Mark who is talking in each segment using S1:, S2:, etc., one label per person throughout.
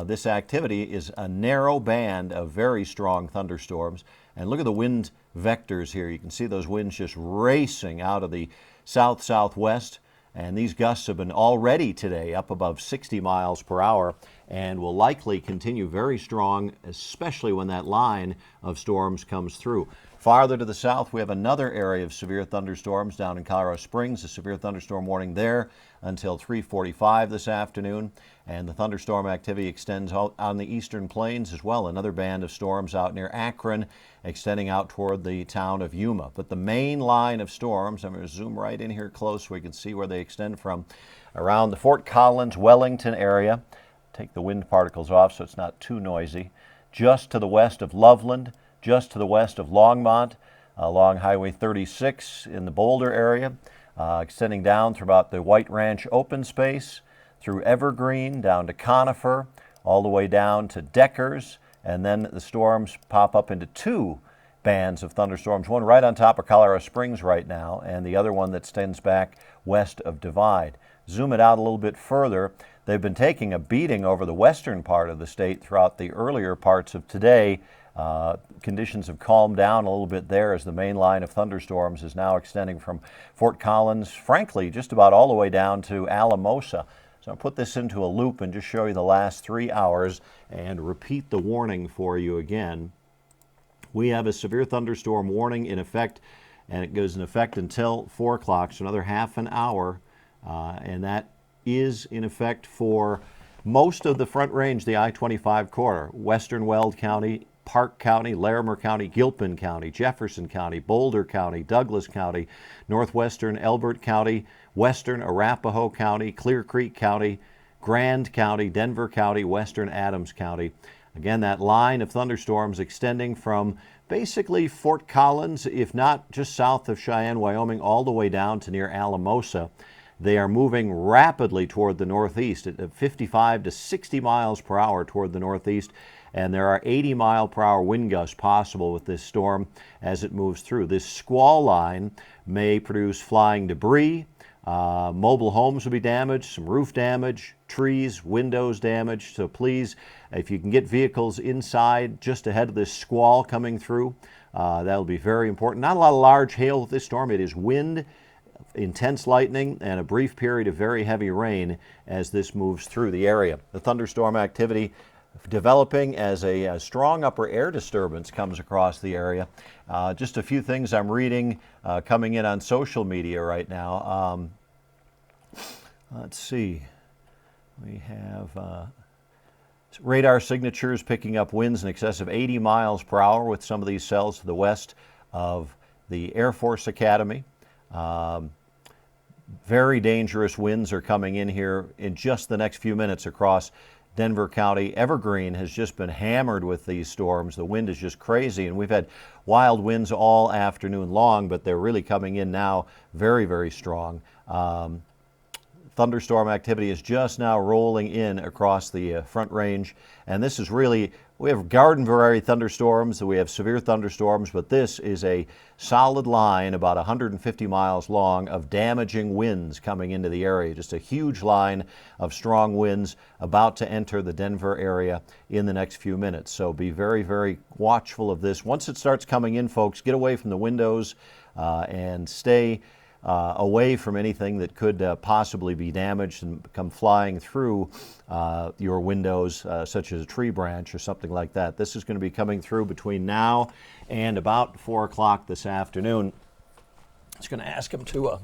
S1: This activity is a narrow band of very strong thunderstorms. And look at the wind vectors here. You can see those winds just racing out of the south-southwest. And these gusts have been already today up above 60 miles per hour and will likely continue very strong, especially when that line of storms comes through. Farther to the south, we have another area of severe thunderstorms down in Colorado Springs, a severe thunderstorm warning there until 3:45 this afternoon. And the thunderstorm activity extends out on the eastern plains as well. Another band of storms out near Akron, extending out toward the town of Yuma. But the main line of storms, I'm going to zoom right in here close so we can see where they extend from, around the Fort Collins, Wellington area. Take the wind particles off so it's not too noisy. Just to the west of Loveland, just to the west of Longmont, along Highway 36 in the Boulder area, extending down through about the White Ranch open space, through Evergreen, down to Conifer, all the way down to Deckers, and then the storms pop up into two bands of thunderstorms, one right on top of Colorado Springs right now, and the other one that extends back west of Divide. Zoom it out a little bit further. They've been taking a beating over the western part of the state throughout the earlier parts of today. Conditions have calmed down a little bit there as the main line of thunderstorms is now extending from Fort Collins, frankly, just about all the way down to Alamosa. So I'll put this into a loop and just show you the last 3 hours and repeat the warning for you again. We have a severe thunderstorm warning in effect, and it goes in effect until 4 o'clock, so another half an hour, and that is in effect for most of the Front Range, the I-25 corridor, western Weld County, Park County, Larimer County, Gilpin County, Jefferson County, Boulder County, Douglas County, northwestern Elbert County, western Arapahoe County, Clear Creek County, Grand County, Denver County, western Adams County. Again, that line of thunderstorms extending from basically Fort Collins, if not just south of Cheyenne, Wyoming, all the way down to near Alamosa. They are moving rapidly toward the northeast at 55 to 60 miles per hour toward the northeast. And there are 80-mile-per-hour wind gusts possible with this storm as it moves through. This squall line may produce flying debris. Mobile homes will be damaged, some roof damage, trees, windows damaged. So please, if you can get vehicles inside just ahead of this squall coming through, that'll be very important. Not a lot of large hail with this storm. It is wind, intense lightning, and a brief period of very heavy rain as this moves through the area. The thunderstorm activity developing as a strong upper air disturbance comes across the area. Just a few things I'm reading coming in on social media right now. Let's see. We have radar signatures picking up winds in excess of 80 miles per hour with some of these cells to the west of the Air Force Academy. Very dangerous winds are coming in here in just the next few minutes across Denver County. Evergreen has just been hammered with these storms. The wind is just crazy, and we've had wild winds all afternoon long, but they're really coming in now very, very strong. Thunderstorm activity is just now rolling in across the Front Range, and this is really, we have garden variety thunderstorms, we have severe thunderstorms, but this is a solid line about 150 miles long of damaging winds coming into the area. Just a huge line of strong winds about to enter the Denver area in the next few minutes. So be very, very watchful of this. Once it starts coming in, folks, get away from the windows and stay away from anything that could possibly be damaged and come flying through your windows, such as a tree branch or something like that. This is going to be coming through between now and about 4 o'clock this afternoon. I was going to ask them to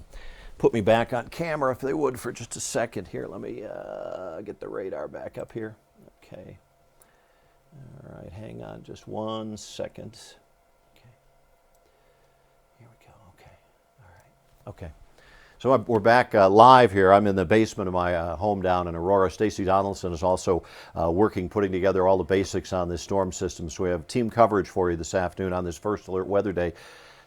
S1: put me back on camera if they would for just a second here. Let me get the radar back up here. Okay. All right, hang on just 1 second. Okay, so we're back live here. I'm in the basement of my home down in Aurora. Stacy Donaldson is also working, putting together all the basics on this storm system. So we have team coverage for you this afternoon on this first alert weather day.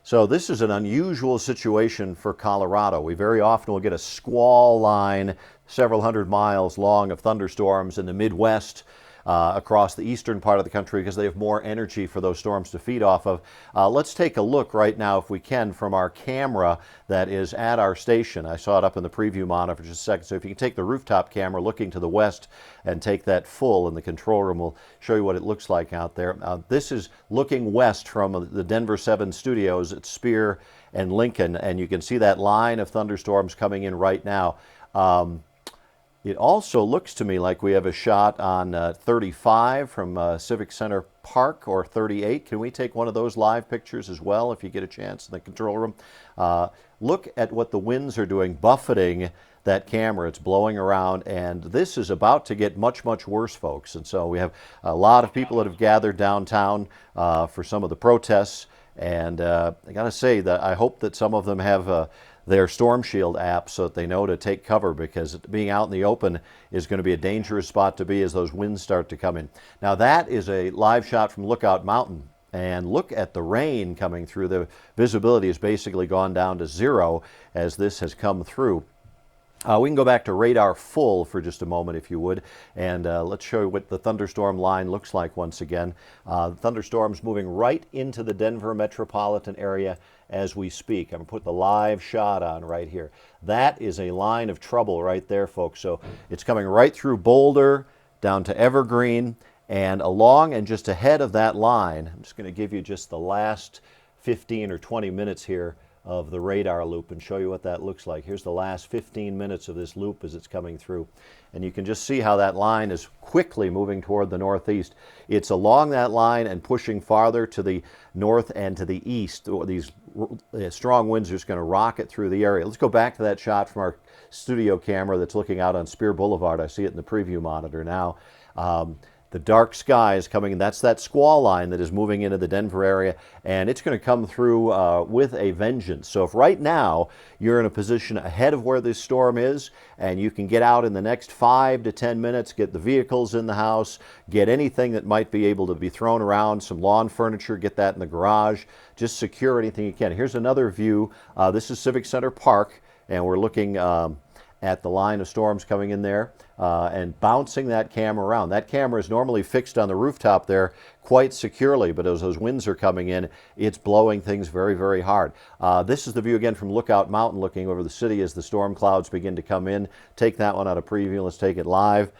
S1: So this is an unusual situation for Colorado. We very often will get a squall line several hundred miles long of thunderstorms in the Midwest across the eastern part of the country because they have more energy for those storms to feed off of. Let's take a look right now, if we can, from our camera that is at our station. I saw it up in the preview monitor for just a second. So if you can take the rooftop camera looking to the west and take that full in the control room, we'll show you what it looks like out there. This is looking west from the Denver 7 studios at Spear and Lincoln, and you can see that line of thunderstorms coming in right now. It also looks to me like we have a shot on 35 from Civic Center Park, or 38. Can we take one of those live pictures as well if you get a chance in the control room? Look at what the winds are doing, buffeting that camera. It's blowing around, and this is about to get much, much worse, folks. And so we have a lot of people that have gathered downtown for some of the protests, and I gotta say that I hope that some of them have their Storm Shield app so that they know to take cover, because being out in the open is going to be a dangerous spot to be as those winds start to come in. Now that is a live shot from Lookout Mountain, and look at the rain coming through. The visibility has basically gone down to 0 as this has come through. We can go back to radar full for just a moment, if you would, and let's show you what the thunderstorm line looks like once again. Thunderstorms moving right into the Denver metropolitan area as we speak. I'm going to put the live shot on right here. That is a line of trouble right there, folks. So it's coming right through Boulder, down to Evergreen, and along and just ahead of that line. I'm just going to give you just the last 15 or 20 minutes here of the radar loop and show you what that looks like. Here's the last 15 minutes of this loop as it's coming through. And you can just see how that line is quickly moving toward the northeast. It's along that line and pushing farther to the north and to the east. These strong winds are just going to rock it through the area. Let's go back to that shot from our studio camera that's looking out on Spear Boulevard. I see it in the preview monitor now. The dark sky is coming, and that's that squall line that is moving into the Denver area, and it's going to come through with a vengeance. So if right now you're in a position ahead of where this storm is, and you can get out in the next 5 to 10 minutes, get the vehicles in the house, get anything that might be able to be thrown around, some lawn furniture, get that in the garage, just secure anything you can. Here's another view. This is Civic Center Park, and we're looking at the line of storms coming in there and bouncing that camera around. That camera is normally fixed on the rooftop there quite securely, but as those winds are coming in, it's blowing things very, very hard. This is the view again from Lookout Mountain looking over the city as the storm clouds begin to come in. Take that one out of preview. Let's take it live.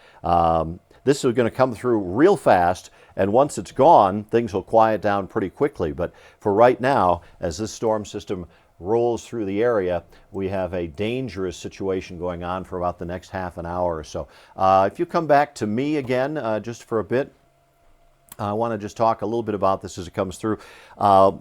S1: This is going to come through real fast, and once it's gone, things will quiet down pretty quickly. But for right now, as this storm system rolls through the area, we have a dangerous situation going on for about the next half an hour or so. If you come back to me again just for a bit, I want to just talk a little bit about this as it comes through.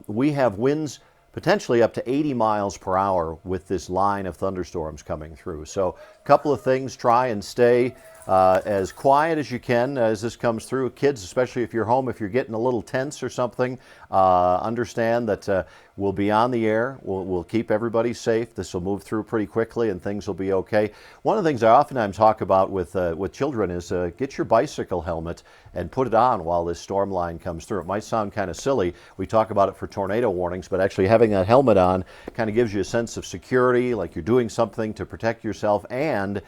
S1: We have winds potentially up to 80 miles per hour with this line of thunderstorms coming through. So a couple of things: try and stay as quiet as you can as this comes through. Kids, especially if you're home, if you're getting a little tense or something, understand that we'll be on the air. We'll keep everybody safe. This will move through pretty quickly and things will be okay. One of the things I oftentimes talk about with children is get your bicycle helmet and put it on while this storm line comes through. It might sound kind of silly. We talk about it for tornado warnings, but actually having that helmet on kind of gives you a sense of security, like you're doing something to protect yourself, and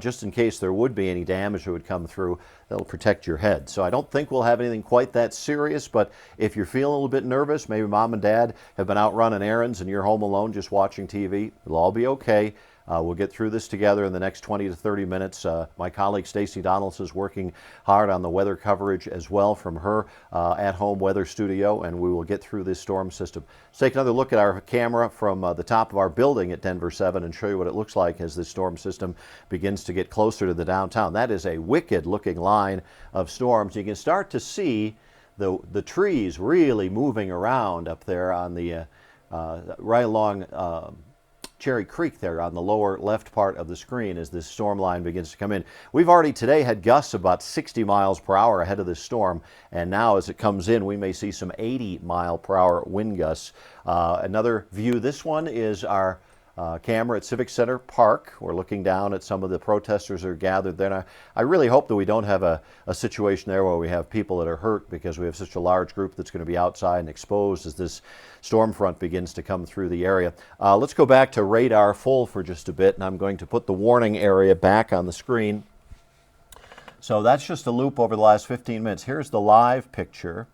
S1: just in case there would be any damage that would come through, that'll protect your head. So I don't think we'll have anything quite that serious, but if you're feeling a little bit nervous, maybe mom and dad have been out running errands and you're home alone just watching TV, it'll all be okay. We'll get through this together in the next 20 to 30 minutes. My colleague Stacy Donaldson is working hard on the weather coverage as well from her at-home weather studio, and we will get through this storm system. Let's take another look at our camera from the top of our building at Denver 7 and show you what it looks like as this storm system begins to get closer to the downtown. That is a wicked-looking line of storms. You can start to see the trees really moving around up there on the right along Cherry Creek there on the lower left part of the screen as this storm line begins to come in. We've already today had gusts about 60 miles per hour ahead of this storm, and now as it comes in we may see some 80 mile per hour wind gusts. Another view, this one is our camera at Civic Center Park. We're looking down at some of the protesters that are gathered there. And I really hope that we don't have a situation there where we have people that are hurt, because we have such a large group that's going to be outside and exposed as this storm front begins to come through the area. Let's go back to radar full for just a bit, and I'm going to put the warning area back on the screen So that's just a loop over the last 15 minutes. Here's the live picture,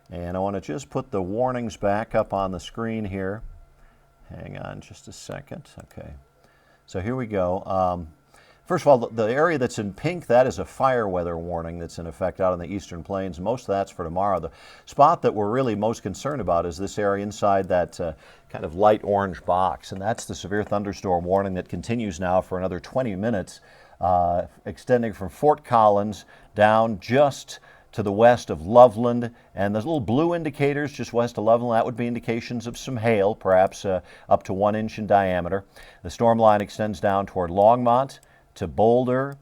S1: and I want to just put the warnings back up on the screen here. Hang on just a second. Okay, so here we go. First of all, the area that's in pink, that is a fire weather warning that's in effect out on the eastern plains. Most of that's for tomorrow. The spot that we're really most concerned about is this area inside that kind of light orange box, and that's the severe thunderstorm warning that continues now for another 20 minutes, extending from Fort Collins down just to the west of Loveland, and those little blue indicators just west of Loveland, that would be indications of some hail, perhaps up to 1 inch in diameter. The storm line extends down toward Longmont, to Boulder,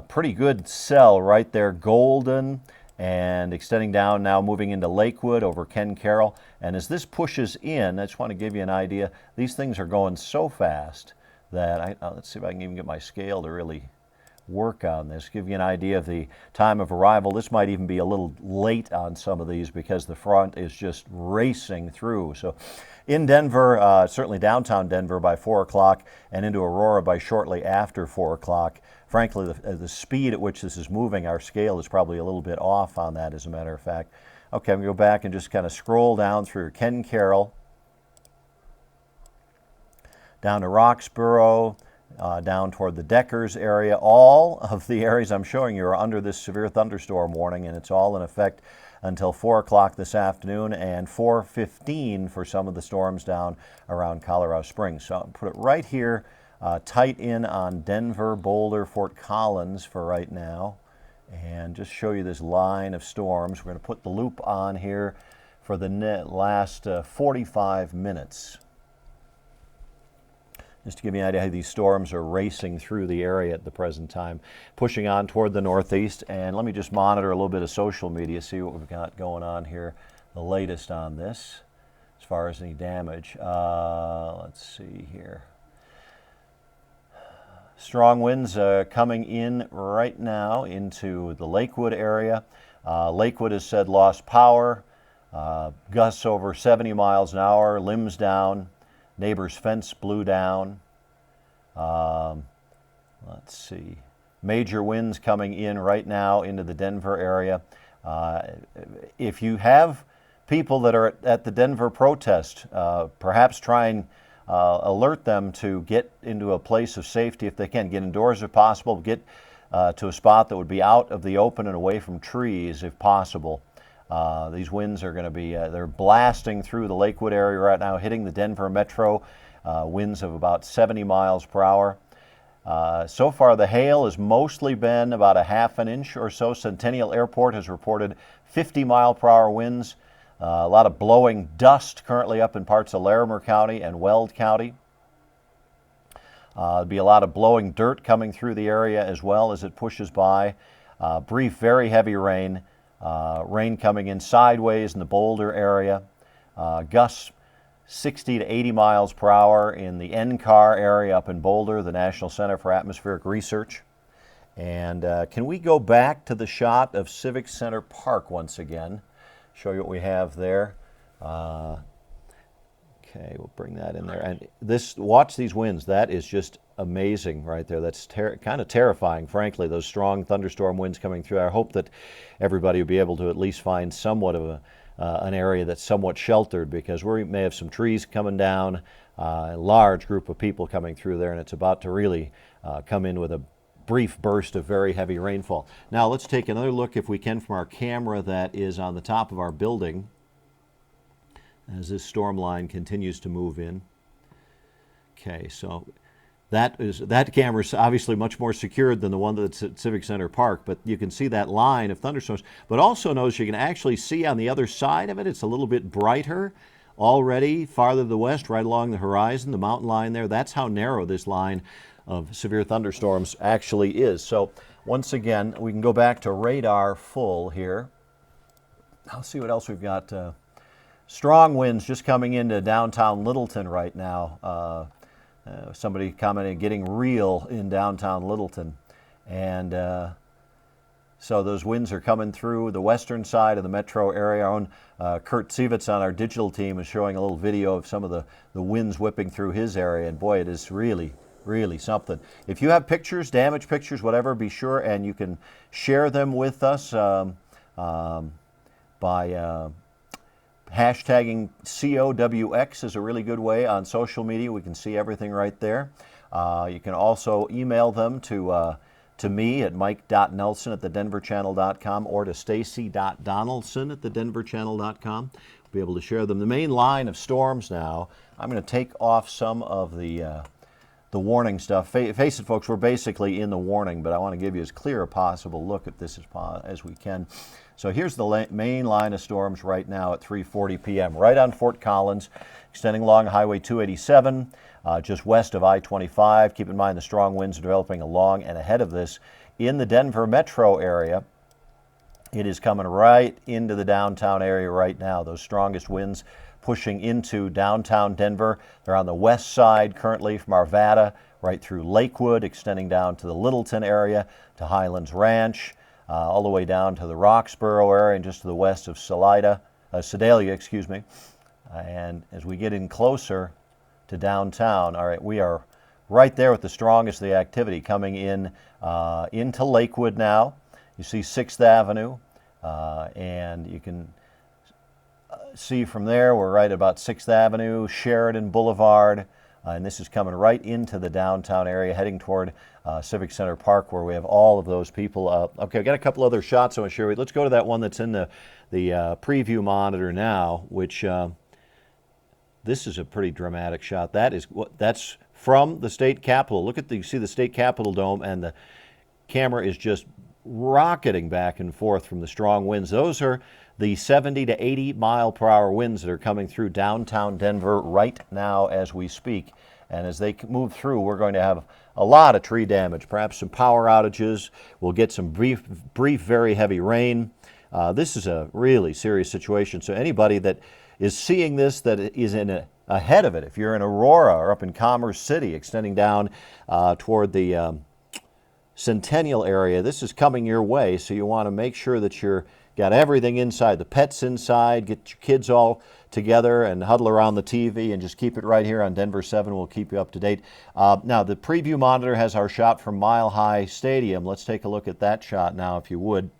S1: pretty good cell right there, Golden, and extending down now, moving into Lakewood over Ken Carroll. And as this pushes in, I just want to give you an idea, these things are going so fast that, let's see if I can even get my scale to really work on this, give you an idea of the time of arrival. This might even be a little late on some of these because the front is just racing through. So in Denver, certainly downtown Denver by 4 o'clock, and into Aurora by shortly after 4 o'clock. Frankly, the speed at which this is moving, our scale is probably a little bit off on that, as a matter of fact. Okay, I'm going to go back and just kind of scroll down through Ken Carroll, down to Roxborough, down toward the Deckers area. All of the areas I'm showing you are under this severe thunderstorm warning, and it's all in effect until 4 o'clock this afternoon and 4:15 for some of the storms down around Colorado Springs. So I'll put it right here, tight in on Denver, Boulder, Fort Collins for right now, and just show you this line of storms. We're going to put the loop on here for the last 45 minutes. Just to give you an idea how these storms are racing through the area at the present time, pushing on toward the northeast. And let me just monitor a little bit of social media, see what we've got going on here, the latest on this as far as any damage. Let's see here. Strong winds coming in right now into the Lakewood area. Lakewood has said lost power, gusts over 70 miles an hour, limbs down. Neighbor's fence blew down. Let's see. Major winds coming in right now into the Denver area. If you have people that are at the Denver protest, perhaps try and alert them to get into a place of safety if they can. Get indoors if possible. Get to a spot that would be out of the open and away from trees if possible. These winds are going to be, they're blasting through the Lakewood area right now, hitting the Denver metro, winds of about 70 miles per hour. So far, the hail has mostly been about a half an inch or so. Centennial Airport has reported 50 mile per hour winds. A lot of blowing dust currently up in parts of Larimer County and Weld County. There'll be a lot of blowing dirt coming through the area as well as it pushes by. Brief, very heavy rain. Rain coming in sideways in the Boulder area. Gusts 60 to 80 miles per hour in the NCAR area up in Boulder, the National Center for Atmospheric Research. And can we go back to the shot of Civic Center Park once again? Show you what we have there. Okay, we'll bring that in there. And watch these winds. That is just amazing right there. That's kind of terrifying, frankly, those strong thunderstorm winds coming through. I hope that everybody will be able to at least find somewhat of an area that's somewhat sheltered, because we may have some trees coming down, a large group of people coming through there, and it's about to really come in with a brief burst of very heavy rainfall. Now let's take another look, if we can, from our camera that is on the top of our building as this storm line continues to move in. Okay, so that camera is obviously much more secured than the one that's at Civic Center Park, but you can see that line of thunderstorms. But also notice you can actually see on the other side of it, it's a little bit brighter already, farther to the west, right along the horizon, the mountain line there. That's how narrow this line of severe thunderstorms actually is. So once again, we can go back to radar full here. I'll see what else we've got. Strong winds just coming into downtown Littleton right now. Somebody commented getting real in downtown Littleton. And so those winds are coming through the western side of the metro area. Our own Kurt Sievitz on our digital team is showing a little video of some of the winds whipping through his area. And boy, it is really Really something. If you have pictures, damage pictures, whatever, be sure and you can share them with us by hashtagging COWX is a really good way on social media. We can see everything right there. You can also email them to me at mike.nelson@thedenverchannel.com or to stacy.donaldson@thedenverchannel.com. We'll be able to share them. The main line of storms now, I'm going to take off some of the warning stuff. Face it, folks, we're basically in the warning, but I want to give you as clear a possible look at this as we can. So here's the main line of storms right now at 3:40 p.m. right on Fort Collins, extending along Highway 287, just west of I-25. Keep in mind the strong winds are developing along and ahead of this in the Denver metro area. It is coming right into the downtown area right now. Those strongest winds pushing into downtown Denver. They're on the west side currently from Arvada right through Lakewood, extending down to the Littleton area, to Highlands Ranch, all the way down to the Roxborough area and just to the west of Sedalia, and as we get in closer to downtown, all right, we are right there with the strongest of the activity coming in into Lakewood now. You see 6th Avenue, and you can see from there we're right about 6th Avenue, Sheridan Boulevard, and this is coming right into the downtown area, heading toward Civic Center Park, where we have all of those people. Okay, I've got a couple other shots I want to share with you. Let's go to that one that's in the preview monitor now, which this is a pretty dramatic shot. That's from the state capitol. Look at you see the state capitol dome, and the camera is just rocketing back and forth from the strong winds. Those are the 70 to 80 mile per hour winds that are coming through downtown Denver right now as we speak. And as they move through, we're going to have a lot of tree damage, perhaps some power outages. We'll get some brief very heavy rain. This is a really serious situation. So anybody that is seeing this, that is ahead of it, if you're in Aurora or up in Commerce City, extending down toward the Centennial area, this is coming your way, so you want to make sure that you're got everything inside, the pets inside, get your kids all together and huddle around the TV and just keep it right here on Denver 7. We'll keep you up to date. Now, the preview monitor has our shot from Mile High Stadium. Let's take a look at that shot now, if you would.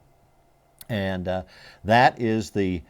S1: And that is the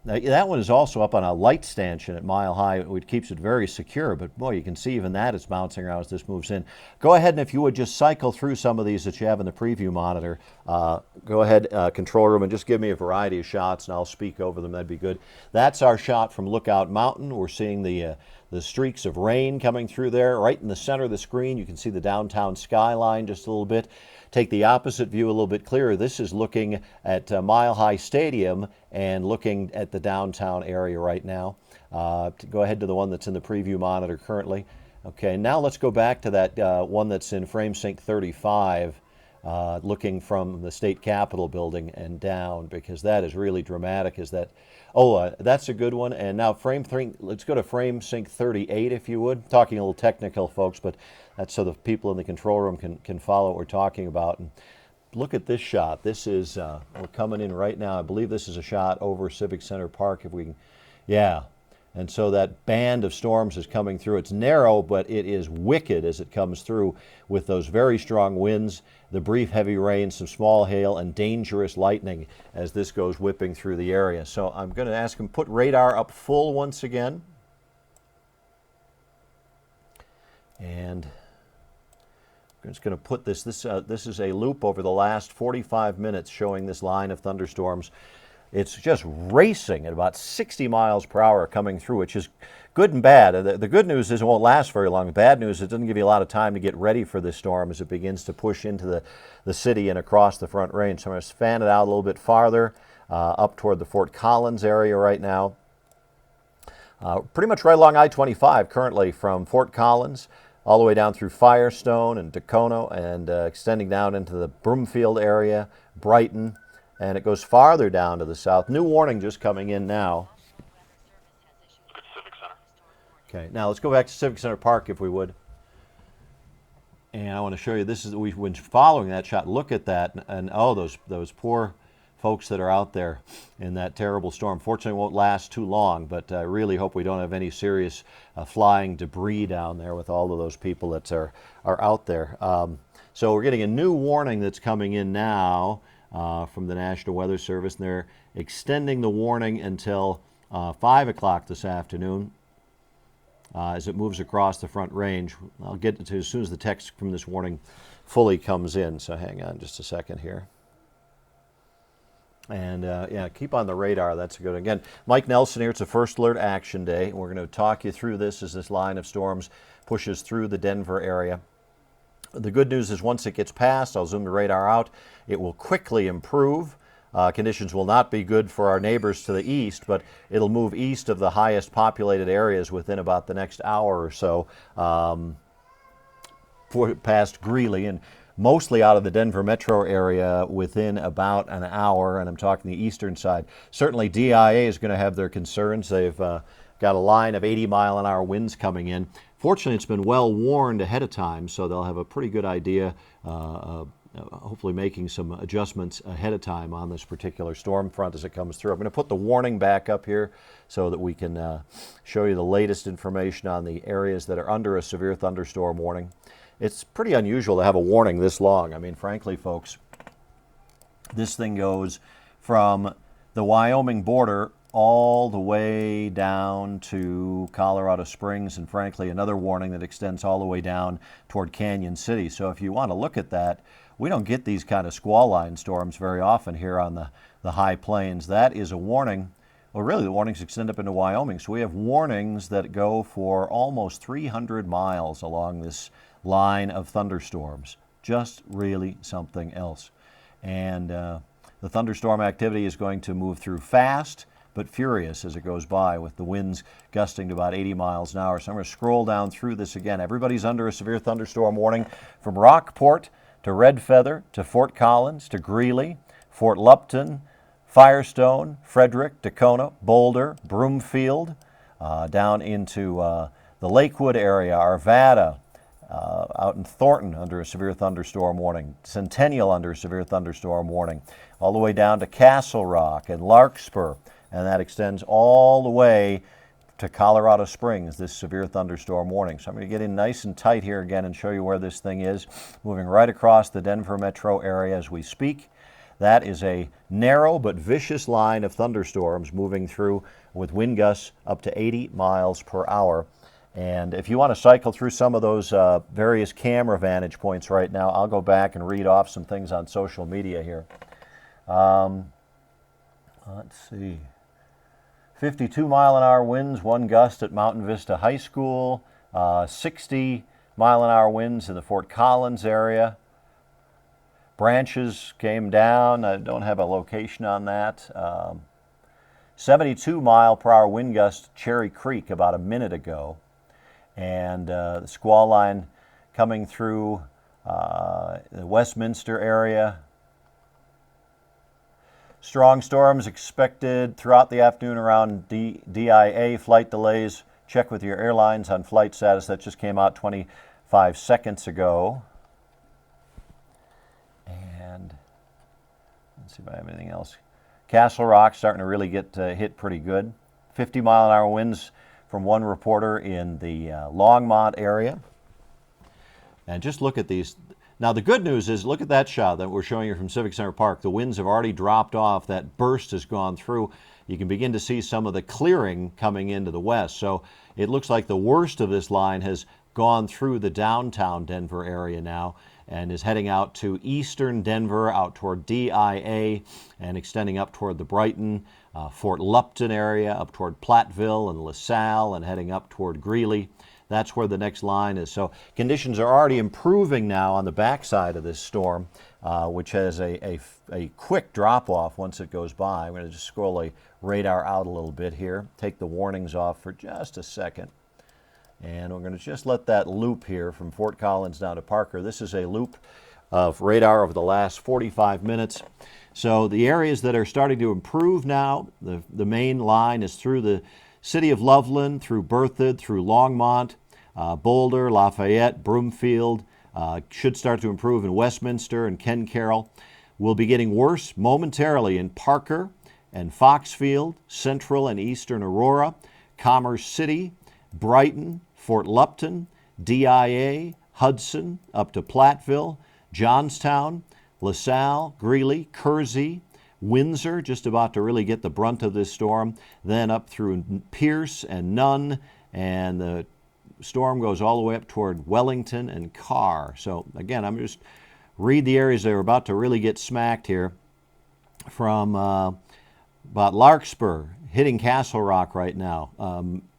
S1: that one is also up on a light stanchion at Mile High, which keeps it very secure. But boy, you can see even that is bouncing around as this moves in. Go ahead and if you would just cycle through some of these that you have in the preview monitor. Go ahead, control room, and just give me a variety of shots, and I'll speak over them. That'd be good. That's our shot from Lookout Mountain. We're seeing the streaks of rain coming through there. Right in the center of the screen, you can see the downtown skyline just a little bit. Take the opposite view a little bit clearer. This is looking at Mile High Stadium and looking at the downtown area right now. Go ahead to the one that's in the preview monitor currently. Okay, now let's go back to that one that's in frame sync 35, looking from the state capitol building and down, because that is really dramatic. That's a good one. And now let's go to frame sync 38, if you would. Talking a little technical, folks, but that's so the people in the control room can follow what we're talking about. And look at this shot. This is, we're coming in right now. I believe this is a shot over Civic Center Park, if we can. Yeah. And so that band of storms is coming through. It's narrow, but it is wicked as it comes through with those very strong winds, the brief heavy rain, some small hail, and dangerous lightning as this goes whipping through the area. So I'm going to ask him put radar up full once again. And I'm just going to put this is a loop over the last 45 minutes showing this line of thunderstorms. It's just racing at about 60 miles per hour coming through, which is good and bad. The good news is it won't last very long. The bad news is it doesn't give you a lot of time to get ready for this storm as it begins to push into the city and across the Front Range. So I'm going to fan it out a little bit farther up toward the Fort Collins area right now. Pretty much right along I-25 currently from Fort Collins all the way down through Firestone and Dacono and extending down into the Broomfield area, Brighton. And it goes farther down to the south. New warning just coming in now.
S2: Look at Civic Center.
S1: Okay, now let's go back to Civic Center Park if we would. And I want to show you, we've been following that shot. Look at that. And oh, those poor folks that are out there in that terrible storm. Fortunately, it won't last too long, but I really hope we don't have any serious flying debris down there with all of those people that are out there. So we're getting a new warning that's coming in now from the National Weather Service, and they're extending the warning until 5 o'clock this afternoon as it moves across the Front Range. I'll get to it as soon as the text from this warning fully comes in, so hang on just a second here. And yeah, keep on the radar. That's good. Again, Mike Nelson here. It's a First Alert Action Day. And we're going to talk you through this as this line of storms pushes through the Denver area. The good news is once it gets past, I'll zoom the radar out, it will quickly improve. Conditions will not be good for our neighbors to the east, but it'll move east of the highest populated areas within about the next hour or so, past Greeley, and mostly out of the Denver metro area within about an hour, and I'm talking the eastern side. Certainly DIA is going to have their concerns. They've got a line of 80-mile-an-hour winds coming in. Fortunately, it's been well warned ahead of time, so they'll have a pretty good idea, hopefully making some adjustments ahead of time on this particular storm front as it comes through. I'm going to put the warning back up here so that we can show you the latest information on the areas that are under a severe thunderstorm warning. It's pretty unusual to have a warning this long. I mean, frankly, folks, this thing goes from the Wyoming border all the way down to Colorado Springs, and frankly, another warning that extends all the way down toward Canyon City. So if you want to look at that, we don't get these kind of squall line storms very often here on the high plains. That is a warning. Well, really, the warnings extend up into Wyoming. So we have warnings that go for almost 300 miles along this line of thunderstorms. Just really something else. And the thunderstorm activity is going to move through fast but furious as it goes by, with the winds gusting to about 80 miles an hour. So I'm going to scroll down through this again. Everybody's under a severe thunderstorm warning from Rockport to Red Feather to Fort Collins to Greeley, Fort Lupton, Firestone, Frederick, Tacona, Boulder, Broomfield, down into the Lakewood area, Arvada, out in Thornton under a severe thunderstorm warning, Centennial under a severe thunderstorm warning, all the way down to Castle Rock and Larkspur, and that extends all the way to Colorado Springs, this severe thunderstorm warning. So I'm going to get in nice and tight here again and show you where this thing is, moving right across the Denver metro area as we speak. That is a narrow but vicious line of thunderstorms moving through with wind gusts up to 80 miles per hour. And if you want to cycle through some of those various camera vantage points right now, I'll go back and read off some things on social media here. Let's see. 52-mile-an-hour winds, one gust at Mountain Vista High School. 60-mile-an-hour winds in the Fort Collins area. Branches came down. I don't have a location on that. 72-mile-per-hour wind gust Cherry Creek about a minute ago. And the squall line coming through the Westminster area. Strong storms expected throughout the afternoon around DIA. Flight delays. Check with your airlines on flight status. That just came out 25 seconds ago. And let's see if I have anything else. Castle Rock starting to really get hit pretty good. 50-mile-an-hour winds from one reporter in the Longmont area. And just look at these. Now, the good news is, look at that shot that we're showing you from Civic Center Park. The winds have already dropped off. That burst has gone through. You can begin to see some of the clearing coming into the west. So it looks like the worst of this line has gone through the downtown Denver area now and is heading out to eastern Denver, out toward DIA, and extending up toward the Brighton, Fort Lupton area, up toward Platteville and LaSalle, and heading up toward Greeley. That's where the next line is. So conditions are already improving now on the backside of this storm, which has a quick drop-off once it goes by. I'm going to just scroll the radar out a little bit here, take the warnings off for just a second. And we're going to just let that loop here from Fort Collins down to Parker. This is a loop of radar over the last 45 minutes. So the areas that are starting to improve now, the main line is through the city of Loveland, through Berthoud, through Longmont, Boulder, Lafayette, Broomfield, should start to improve in Westminster and Ken Carroll. will be getting worse momentarily in Parker and Foxfield, central and eastern Aurora, Commerce City, Brighton, Fort Lupton, DIA, Hudson, up to Platteville, Johnstown, LaSalle, Greeley, Kersey, Windsor, just about to really get the brunt of this storm, then up through Pierce and Nunn, and the storm goes all the way up toward Wellington and Carr. So again, I'm just read the areas that are about to really get smacked here, from about Larkspur, hitting Castle Rock right now,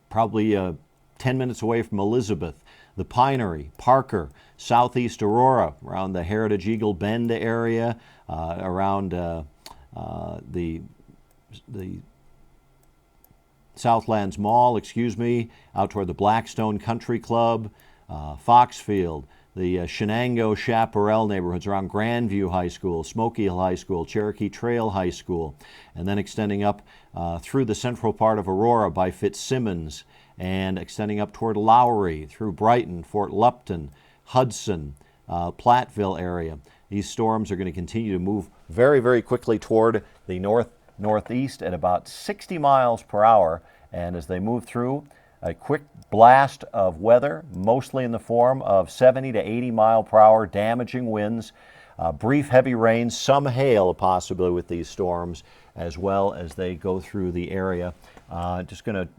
S1: probably 10 minutes away from Elizabeth, the Pinery, Parker, southeast Aurora, around the Heritage Eagle Bend area, around the Southlands Mall, out toward the Blackstone Country Club, Foxfield, the Shenango, Chaparral neighborhoods around Grandview High School, Smoky Hill High School, Cherokee Trail High School, and then extending up through the central part of Aurora by Fitzsimmons, and extending up toward Lowry, through Brighton, Fort Lupton, Hudson, Platteville area. These storms are going to continue to move very, very quickly toward the northeast at about 60 miles per hour, and as they move through, a quick blast of weather, mostly in the form of 70 to 80 mile per hour damaging winds, brief heavy rains, some hail a possibility with these storms as well as they go through the area.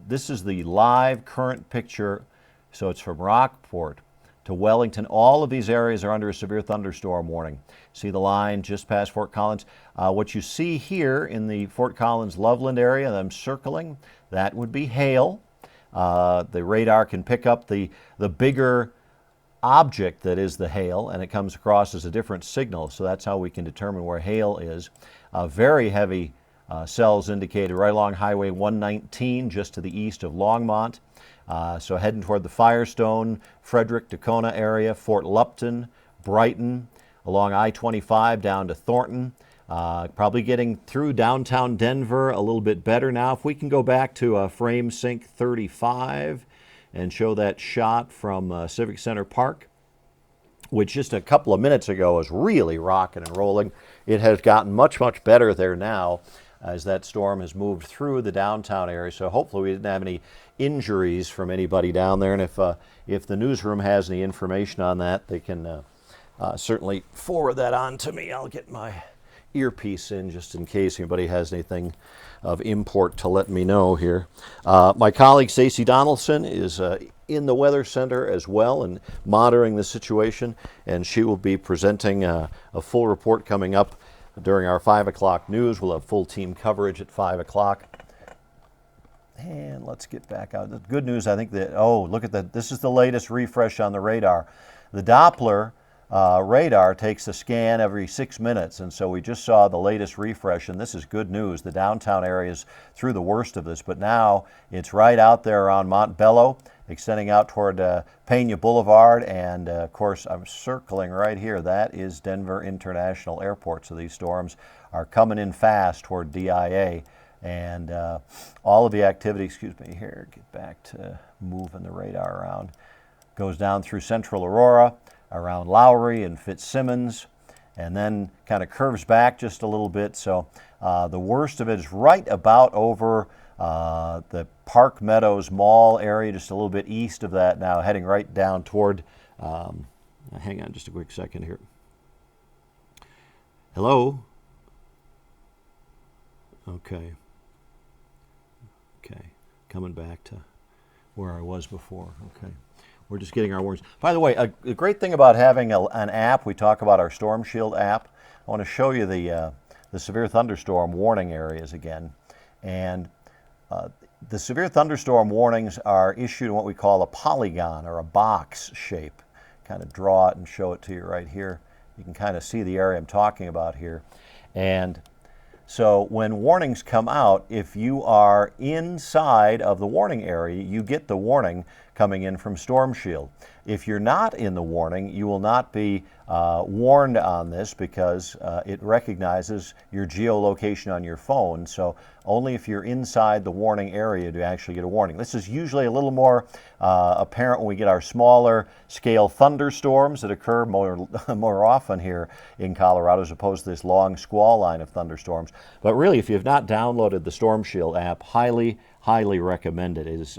S1: This is the live current picture, so it's from Rockport to Wellington. All of these areas are under a severe thunderstorm warning. See the line just past Fort Collins? What you see here in the Fort Collins Loveland area that I'm circling, that would be hail. The radar can pick up the bigger object that is the hail, and it comes across as a different signal, so that's how we can determine where hail is. Very heavy cells indicated right along Highway 119 just to the east of Longmont. So heading toward the Firestone, Frederick, Tacona area, Fort Lupton, Brighton, along I-25 down to Thornton. Probably getting through downtown Denver a little bit better now. If we can go back to frame sync 35 and show that shot from Civic Center Park, which just a couple of minutes ago was really rocking and rolling. It has gotten much, much better there now as that storm has moved through the downtown area. So hopefully we didn't have any injuries from anybody down there. And if the newsroom has any information on that, they can certainly forward that on to me. I'll get my earpiece in just in case anybody has anything of import to let me know here. My colleague Stacey Donaldson is in the Weather Center as well and monitoring the situation, and she will be presenting a full report coming up during our 5 o'clock news. We'll have full team coverage at 5 o'clock. And let's get back out. The good news, I think that, look at that. This is the latest refresh on the radar. The Doppler radar takes a scan every 6 minutes, and so we just saw the latest refresh, and this is good news. The downtown area is through the worst of this, but now it's right out there around Montbello, extending out toward Pena Boulevard, and of course I'm circling right here. That is Denver International Airport, so these storms are coming in fast toward DIA, and all of the activity, get back to moving the radar around, goes down through central Aurora, around Lowry and Fitzsimmons, and then kind of curves back just a little bit. So the worst of it is right about over the Park Meadows Mall area, just a little bit east of that now, heading right down toward, hang on just a quick second here. Hello? Okay, coming back to where I was before, okay. We're just getting our warnings. By the way, a great thing about having an app, we talk about our Storm Shield app. I want to show you the severe thunderstorm warning areas again. And the severe thunderstorm warnings are issued in what we call a polygon or a box shape. Kind of draw it and show it to you right here. You can kind of see the area I'm talking about here. And so when warnings come out, if you are inside of the warning area, you get the warning coming in from Storm Shield. If you're not in the warning, you will not be warned on this because it recognizes your geolocation on your phone. So only if you're inside the warning area do you actually get a warning. This is usually a little more apparent when we get our smaller scale thunderstorms that occur more often here in Colorado as opposed to this long squall line of thunderstorms. But really, if you have not downloaded the Storm Shield app, highly recommend it. It is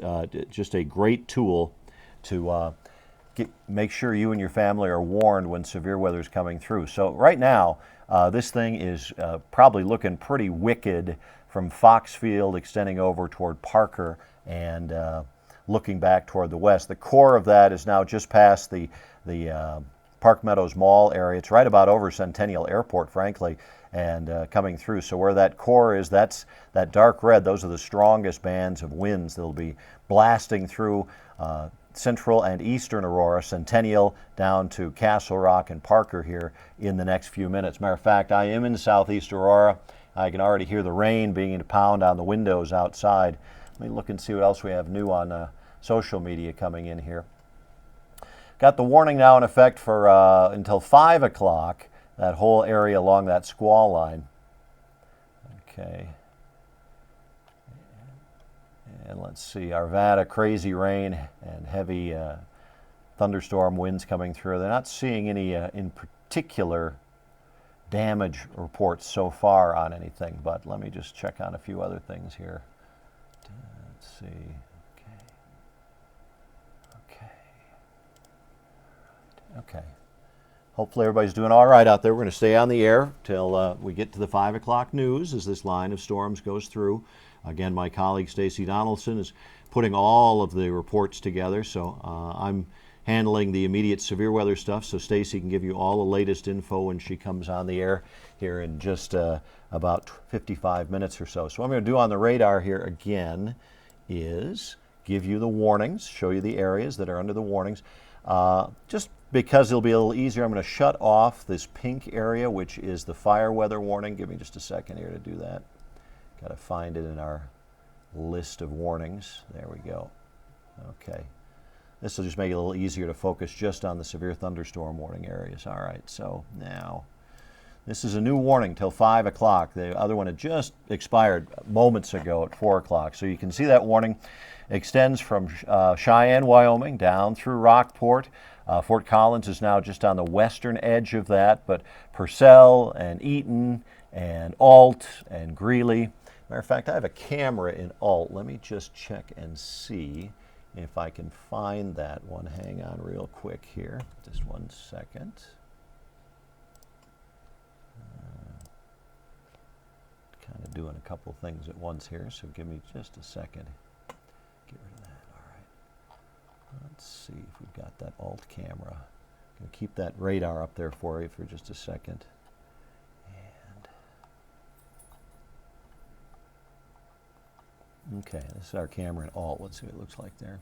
S1: just a great tool to make sure you and your family are warned when severe weather is coming through. So right now, this thing is probably looking pretty wicked from Foxfield extending over toward Parker and looking back toward the west. The core of that is now just past the Park Meadows Mall area. It's right about over Centennial Airport, frankly, and coming through. So where that core is, that's that dark red. Those are the strongest bands of winds that will be blasting through central and eastern Aurora, Centennial down to Castle Rock and Parker here in the next few minutes. Matter of fact, I am in southeast Aurora. I can already hear the rain beginning to pound on the windows outside. Let me look and see what else we have new on social media coming in here. Got the warning now in effect for until 5 o'clock, that whole area along that squall line. Okay. And let's see, Arvada, crazy rain and heavy thunderstorm winds coming through. They're not seeing any in particular damage reports so far on anything, but let me just check on a few other things here. Let's see. Okay. Hopefully everybody's doing all right out there. We're going to stay on the air till we get to the 5 o'clock news as this line of storms goes through. Again, my colleague Stacy Donaldson is putting all of the reports together, so I'm handling the immediate severe weather stuff, so Stacy can give you all the latest info when she comes on the air here in just about 55 minutes or so. So what I'm going to do on the radar here again is give you the warnings, show you the areas that are under the warnings. Just because it'll be a little easier, I'm going to shut off this pink area, which is the fire weather warning. Give me just a second here to do that. Got to find it in our list of warnings. There we go. Okay. This will just make it a little easier to focus just on the severe thunderstorm warning areas. All right, so now this is a new warning till 5 o'clock. The other one had just expired moments ago at 4 o'clock. So you can see that warning extends from Cheyenne, Wyoming, down through Rockport. Fort Collins is now just on the western edge of that, but Purcell and Eaton and Alt and Greeley. Matter of fact, I have a camera in Alt. Let me just check and see if I can find that one. Hang on real quick here. Just 1 second. Kind of doing a couple things at once here, so give me just a second. Get rid of that. All right. Let's see if we've got that Alt camera. I'm going to keep that radar up there for you for just a second. Okay, this is our camera in Alt. Let's see what it looks like there.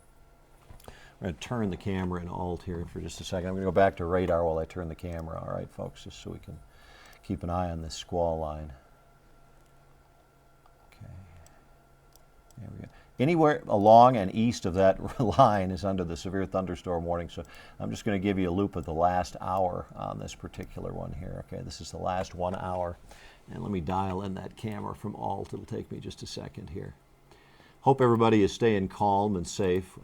S1: We're going to turn the camera in Alt here for just a second. I'm going to go back to radar while I turn the camera. All right, folks, just so we can keep an eye on this squall line. Okay, there we go. Anywhere along and east of that line is under the severe thunderstorm warning. So I'm just going to give you a loop of the last hour on this particular one here. Okay, this is the last 1 hour. And let me dial in that camera from Alt. It'll take me just a second here. Hope everybody is staying calm and safe.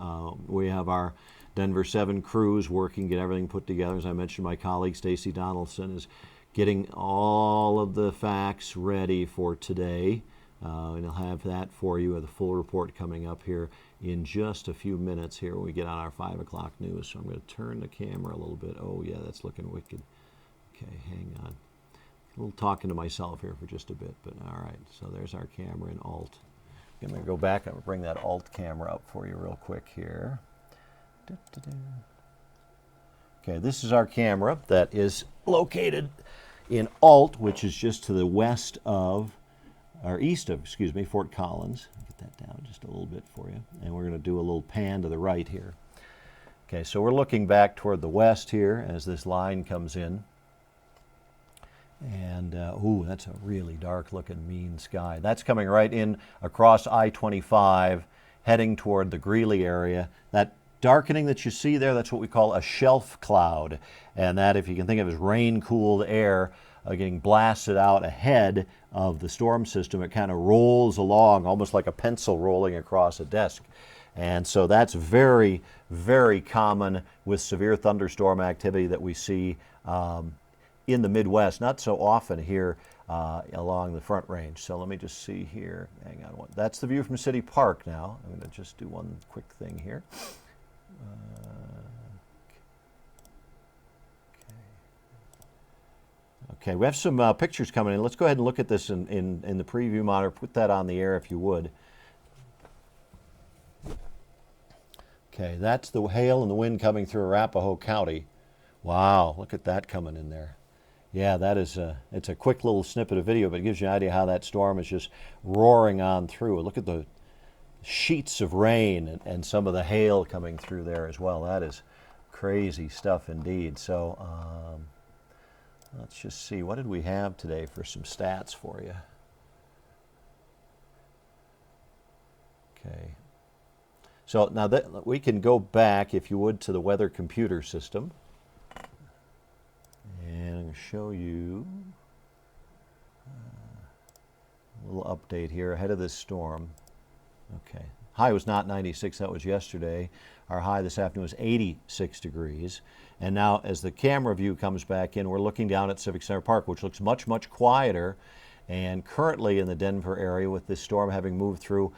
S1: We have our Denver 7 crews working, get everything put together. As I mentioned, my colleague Stacy Donaldson is getting all of the facts ready for today. And he'll have that for you, the full report coming up here in just a few minutes here when we get on our 5 o'clock news. So I'm going to turn the camera a little bit. Oh, yeah, that's looking wicked. Okay, hang on. A little talking to myself here for just a bit, but all right. So there's our camera in Alt. I'm going to go back and bring that Alt camera up for you real quick here. Okay, this is our camera that is located in Alt, which is just to the west of, or east of, excuse me, Fort Collins. Get that down just a little bit for you. And we're going to do a little pan to the right here. Okay, so we're looking back toward the west here as this line comes in. And, ooh, that's a really dark-looking, mean sky. That's coming right in across I-25, heading toward the Greeley area. That darkening that you see there, that's what we call a shelf cloud. And that, if you can think of as rain-cooled air getting blasted out ahead of the storm system, it kind of rolls along almost like a pencil rolling across a desk. And so that's very, very common with severe thunderstorm activity that we see in the Midwest. Not so often here along the Front Range. So let me just see here. Hang on. That's the view from City Park now. I'm going to just do one quick thing here. Okay, we have some pictures coming in. Let's go ahead and look at this in the preview monitor. Put that on the air if you would. Okay, that's the hail and the wind coming through Arapahoe County. Wow, look at that coming in there. Yeah, that is it's a quick little snippet of video, but it gives you an idea how that storm is just roaring on through. Look at the sheets of rain and some of the hail coming through there as well. That is crazy stuff indeed. So let's just see, what did we have today for some stats for you? Okay. So now that we can go back, if you would, to the weather computer system. And I'm going to show you a little update here ahead of this storm. Okay. High was not 96, that was yesterday. Our high this afternoon was 86 degrees. And now as the camera view comes back in, we're looking down at Civic Center Park, which looks much, much quieter. And currently in the Denver area, with this storm having moved through,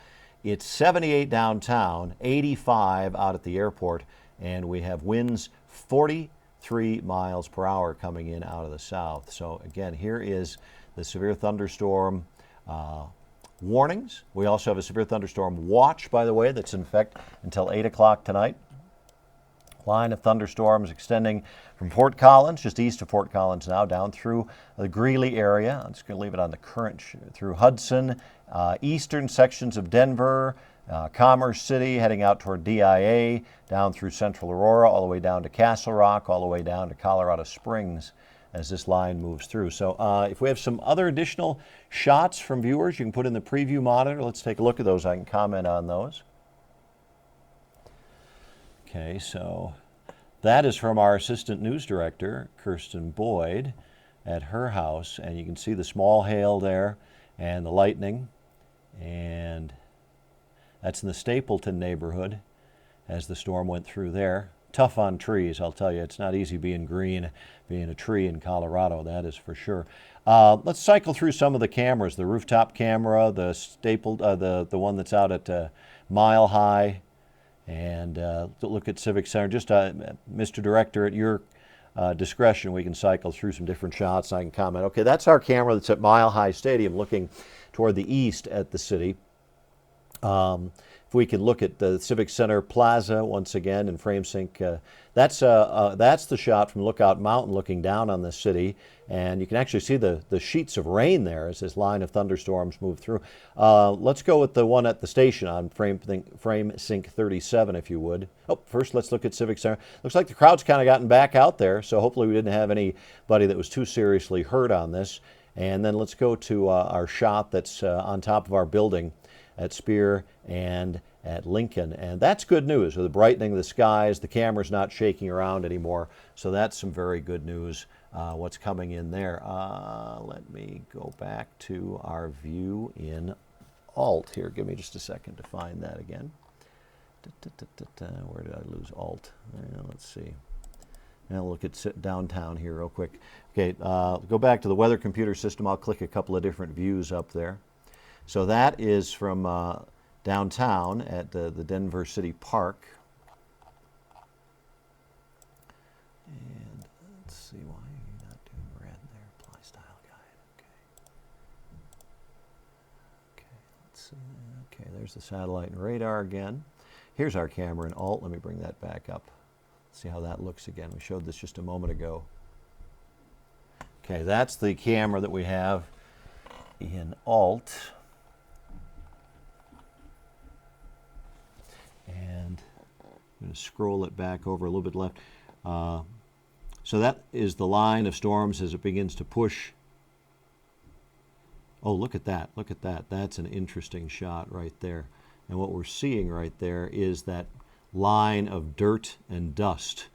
S1: it's 78 downtown, 85 out at the airport, and we have winds 43 miles per hour coming in out of the south. So again, here is the severe thunderstorm warnings. We also have a severe thunderstorm watch, by the way, that's in effect until 8 o'clock tonight. Line of thunderstorms extending from Fort Collins, just east of Fort Collins now, down through the Greeley area. I'm just going to leave it on the current, through Hudson, eastern sections of Denver, Commerce City, heading out toward DIA, down through central Aurora, all the way down to Castle Rock, all the way down to Colorado Springs as this line moves through. So if we have some other additional shots from viewers, you can put in the preview monitor. Let's take a look at those. I can comment on those. Okay, so that is from our assistant news director, Kirsten Boyd, at her house. And you can see the small hail there and the lightning. And that's in the Stapleton neighborhood as the storm went through there. Tough on trees, I'll tell you. It's not easy being green, being a tree in Colorado, that is for sure. Let's cycle through some of the cameras. The rooftop camera, the the one that's out at Mile High, and look at Civic Center. Just Mr. Director, at your discretion, we can cycle through some different shots. I can comment. Okay, that's our camera that's at Mile High Stadium looking toward the east at the city. If we can look at the Civic Center Plaza once again in frame sync, that's the shot from Lookout Mountain looking down on the city, and you can actually see the sheets of rain there as this line of thunderstorms move through. Let's go with the one at the station on frame sync 37, if you would. Oh, first let's look at Civic Center. Looks like the crowd's kind of gotten back out there, so hopefully we didn't have anybody that was too seriously hurt on this. And then let's go to our shot that's on top of our building at Spear and at Lincoln. And that's good news. With the brightening of the skies, the camera's not shaking around anymore. So that's some very good news, what's coming in there. Let me go back to our view in Alt here. Give me just a second to find that again. Where did I lose Alt? Let's see. Now look at downtown here real quick. Okay, go back to the weather computer system. I'll click a couple of different views up there. So that is from downtown at the Denver City Park. And let's see, why are you not doing red there? Apply style guide. Okay, let's see. Okay, there's the satellite and radar again. Here's our camera in Alt. Let me bring that back up. See how that looks again. We showed this just a moment ago. Okay, that's the camera that we have in Alt. And I'm going to scroll it back over a little bit left. So that is the line of storms as it begins to push. Oh, look at that. Look at that. That's an interesting shot right there. And what we're seeing right there is that line of dirt and dust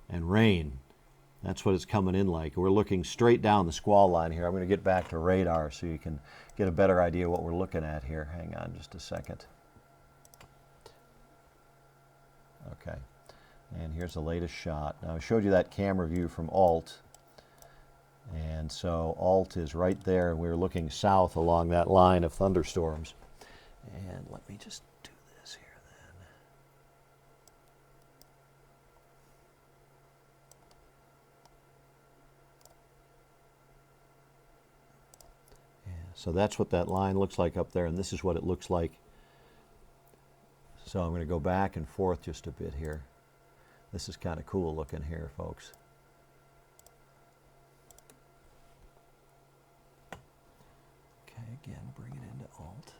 S1: and rain. That's what it's coming in like. We're looking straight down the squall line here. I'm going to get back to radar so you can get a better idea what we're looking at here. Hang on just a second. Okay, and here's the latest shot. Now I showed you that camera view from Alt, and so Alt is right there, and we're looking south along that line of thunderstorms. And let me just do this here then. So that's what that line looks like up there, and this is what it looks like. So I'm going to go back and forth just a bit here. This is kind of cool looking here, folks. Okay, again, bring it into Alt.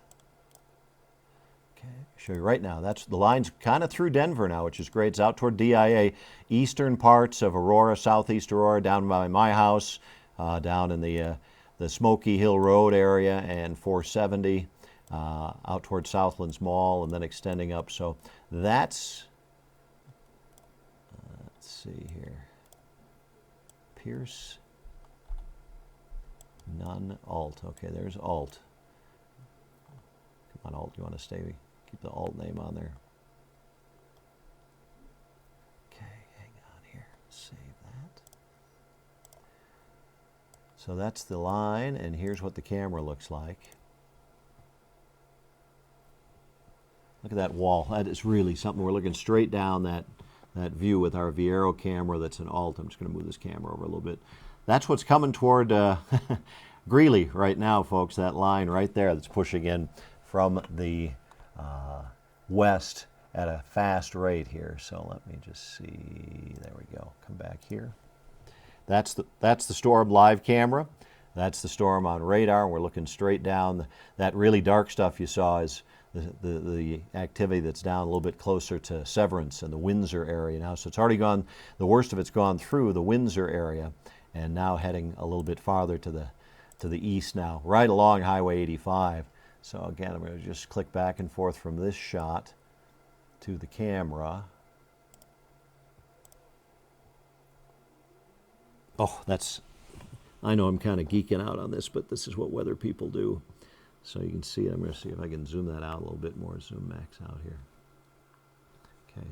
S1: Okay, show you right now. That's the line's kind of through Denver now, which is great. It's out toward DIA, eastern parts of Aurora, southeast Aurora, down by my house, down in the Smoky Hill Road area, and 470 out toward Southlands Mall, and then extending up. So that's, let's see here, Pierce, none, Alt. Okay, there's Alt. Come on, Alt, you want to stay, keep the Alt name on there. Okay, hang on here, save that. So that's the line, and here's what the camera looks like. Look at that wall. That is really something. We're looking straight down that view with our Viero camera that's an Alt. I'm just going to move this camera over a little bit. That's what's coming toward Greeley right now, folks. That line right there that's pushing in from the west at a fast rate here. So let me just see. There we go. Come back here. That's the storm live camera. That's the storm on radar. We're looking straight down. That really dark stuff you saw is the activity that's down a little bit closer to Severance and the Windsor area now. So it's already gone, the worst of it's gone through the Windsor area, and now heading a little bit farther to the east now, right along Highway 85. So again, I'm going to just click back and forth from this shot to the camera. Oh, I know I'm kind of geeking out on this, but this is what weather people do. So you can see it. I'm going to see if I can zoom that out a little bit more. Zoom max out here. Okay.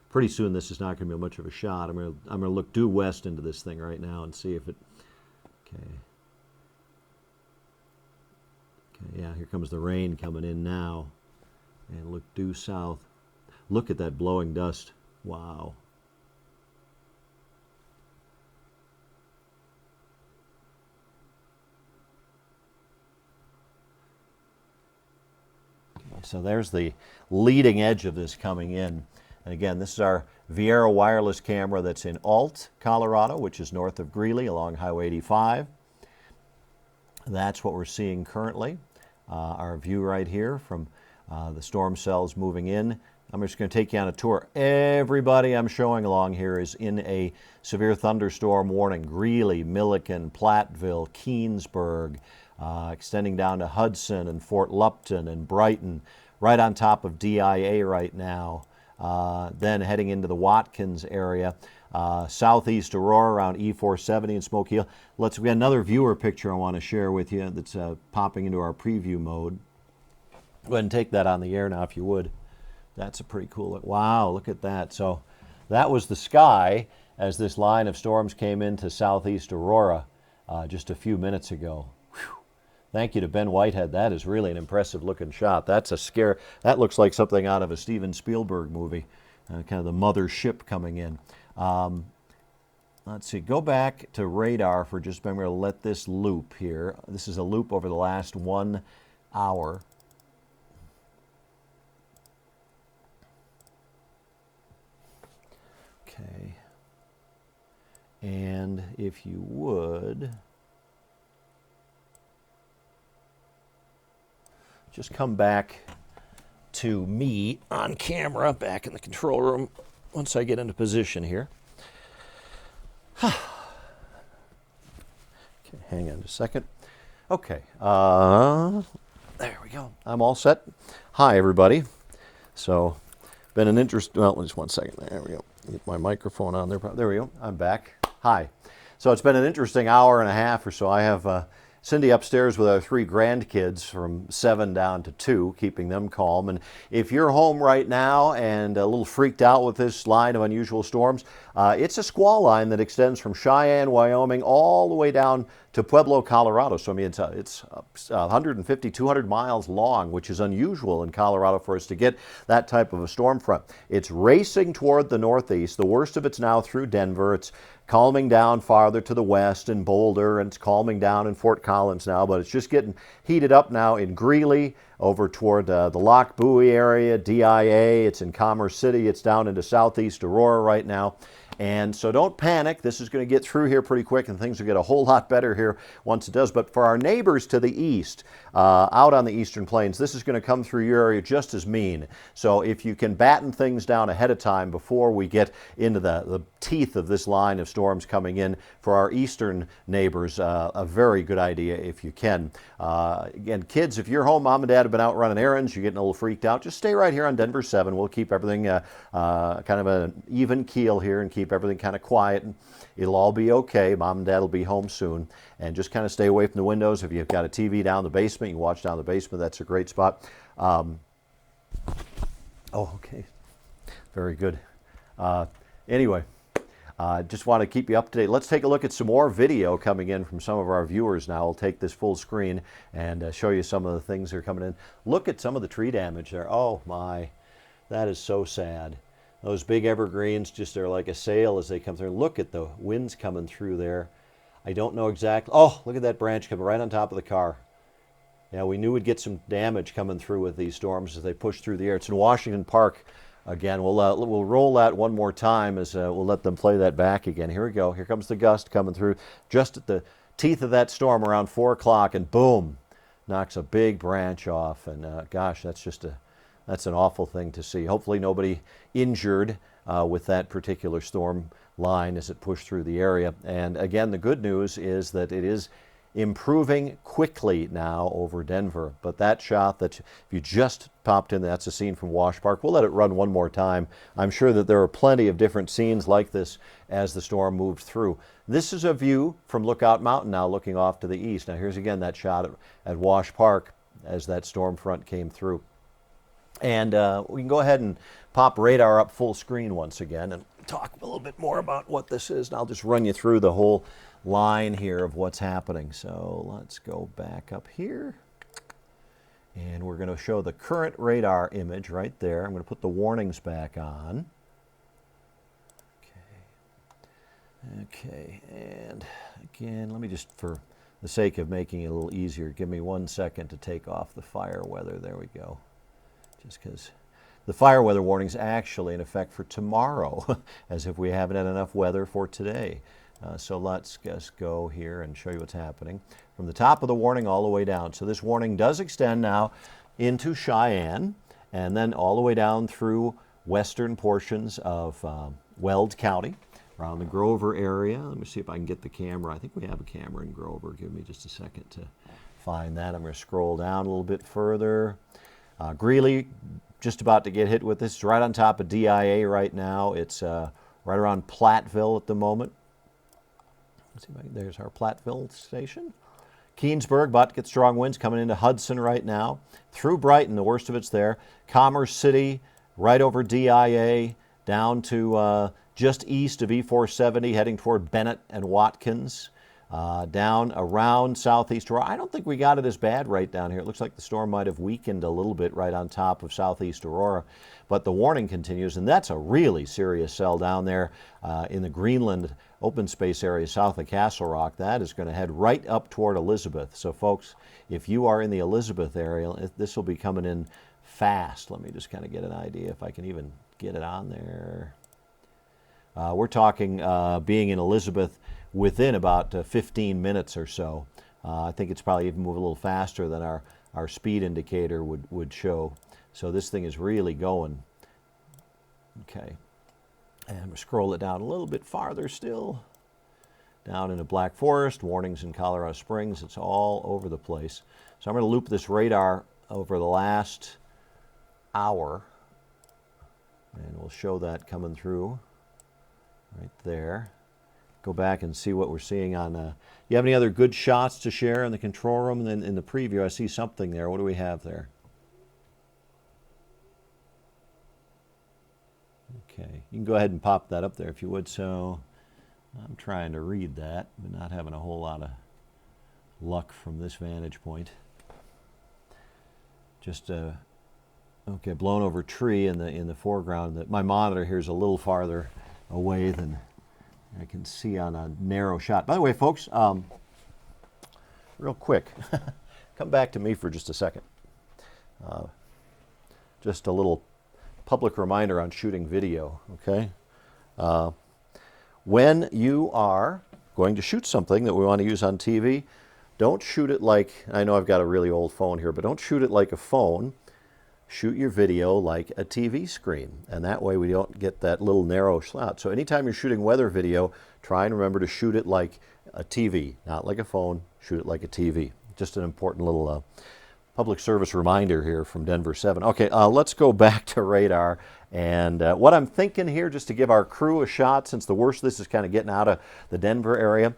S1: Pretty soon this is not going to be much of a shot. I'm going to look due west into this thing right now and see if it. Okay. Okay. Yeah. Here comes the rain coming in now, and look due south. Look at that blowing dust. Wow. So there's the leading edge of this coming in. And again, this is our Viero wireless camera that's in Alt, Colorado, which is north of Greeley along Highway 85. That's what we're seeing currently. Our view right here from the storm cells moving in. I'm just going to take you on a tour. Everybody I'm showing along here is in a severe thunderstorm warning. Greeley, Milliken, Platteville, Keensburg, extending down to Hudson and Fort Lupton and Brighton, right on top of DIA right now. Then heading into the Watkins area, southeast Aurora around E470 and Smoky Hill. We got another viewer picture I want to share with you that's popping into our preview mode. Go ahead and take that on the air now if you would. That's a pretty cool look. Wow, look at that. So that was the sky as this line of storms came into southeast Aurora just a few minutes ago. Whew. Thank you to Ben Whitehead. That is really an impressive looking shot. That's a scare. That looks like something out of a Steven Spielberg movie, kind of the mother ship coming in. Let's see, go back to radar for just a minute. We're going to let this loop here. This is a loop over the last 1 hour. Okay. And if you would, just come back to me on camera, back in the control room, once I get into position here. Okay, hang on just a second. Okay, there we go. I'm all set. Hi, everybody. So been an interesting, well, just one second. There we go. Get my microphone on there. There we go. I'm back. Hi. So it's been an interesting hour and a half or so. I have Cindy upstairs with our 3 grandkids from 7 down to 2, keeping them calm. And if you're home right now and a little freaked out with this line of unusual storms, it's a squall line that extends from Cheyenne, Wyoming, all the way down to Pueblo, Colorado. So I mean, it's 150, 200 miles long, which is unusual in Colorado for us to get that type of a storm front. It's racing toward the northeast. The worst of it's now through Denver. It's calming down farther to the west in Boulder, and it's calming down in Fort Collins now, but it's just getting heated up now in Greeley, over toward the Lock Buoy area, DIA. It's in Commerce City. It's down into southeast Aurora right now. And so don't panic. This is going to get through here pretty quick, and things will get a whole lot better here once it does. But for our neighbors to the east, out on the eastern plains, this is going to come through your area just as mean. So if you can batten things down ahead of time before we get into the teeth of this line of storms coming in, for our eastern neighbors, a very good idea if you can. Again, kids, if you're home, mom and dad have been out running errands, you're getting a little freaked out, just stay right here on Denver 7. We'll keep everything kind of an even keel here and keep everything kind of quiet, and it'll all be okay. Mom and dad will be home soon, and just kind of stay away from the windows. If you've got a TV down the basement, you can watch down the basement. That's a great spot. Oh, okay. Very good. Anyway, just want to keep you up to date. Let's take a look at some more video coming in from some of our viewers now. I'll take this full screen and show you some of the things that are coming in. Look at some of the tree damage there. Oh my, that is so sad. Those big evergreens just are like a sail as they come through. Look at the winds coming through there. I don't know exactly. Oh, look at that branch coming right on top of the car. Yeah, we knew we'd get some damage coming through with these storms as they push through the air. It's in Washington Park. Again, we'll roll that one more time as we'll let them play that back again. Here we go. Here comes the gust coming through just at the teeth of that storm around 4 o'clock, and boom, knocks a big branch off. And gosh, that's an awful thing to see. Hopefully nobody injured with that particular storm line as it pushed through the area. And again, the good news is that it is improving quickly now over Denver. But that shot that if you just popped in, that's a scene from Wash Park. We'll let it run one more time. I'm sure that there are plenty of different scenes like this as the storm moved through. This is a view from Lookout Mountain now looking off to the east. Now here's again that shot at Wash Park as that storm front came through. And we can go ahead and pop radar up full screen once again and talk a little bit more about what this is. And I'll just run you through the whole line here of what's happening. So let's go back up here. And we're going to show the current radar image right there. I'm going to put the warnings back on. Okay, and again, let me just, for the sake of making it a little easier, give me 1 second to take off the fire weather. There we go. Just because the fire weather warning is actually in effect for tomorrow, as if we haven't had enough weather for today. So let's just go here and show you what's happening from the top of the warning all the way down. So this warning does extend now into Cheyenne and then all the way down through western portions of Weld County, around the Grover area. Let me see if I can get the camera. I think we have a camera in Grover. Give me just a second to find that. I'm going to scroll down a little bit further. Greeley, just about to get hit with this. It's right on top of DIA right now. It's right around Platteville at the moment. Let's see if there's our Platteville station. Keensburg, about to get strong winds coming into Hudson right now. Through Brighton, the worst of it's there. Commerce City, right over DIA, down to just east of E470, heading toward Bennett and Watkins. Down around southeast Aurora. I don't think we got it as bad right down here. It looks like the storm might have weakened a little bit right on top of southeast Aurora, but the warning continues, and that's a really serious cell down there in the Greenland open space area south of Castle Rock. That is going to head right up toward Elizabeth. So folks, if you are in the Elizabeth area, this will be coming in fast. Let me just kind of get an idea if I can even get it on there. We're talking being in Elizabeth within about 15 minutes or so. I think it's probably even moving a little faster than our speed indicator would show. So this thing is really going. Okay. And we scroll it down a little bit farther still. Down into Black Forest, warnings in Colorado Springs. It's all over the place. So I'm going to loop this radar over the last hour. And we'll show that coming through right there. Go back and see what we're seeing on. You have any other good shots to share in the control room? And then in the preview, I see something there. What do we have there? Okay, you can go ahead and pop that up there if you would. So I'm trying to read that, but not having a whole lot of luck from this vantage point. Just okay, blown over tree in the foreground. That my monitor here is a little farther away than I can see on a narrow shot. By the way, folks, real quick, come back to me for just a second. Just a little public reminder on shooting video, okay? When you are going to shoot something that we want to use on TV, don't shoot it like, I know I've got a really old phone here, but don't shoot it like a phone. Shoot your video like a TV screen, and that way we don't get that little narrow slot. So anytime you're shooting weather video, try and remember to shoot it like a TV, not like a phone. Shoot it like a TV. Just an important little public service reminder here from Denver 7. Okay, let's go back to radar. And what I'm thinking here, just to give our crew a shot, since the worst of this is kind of getting out of the Denver area,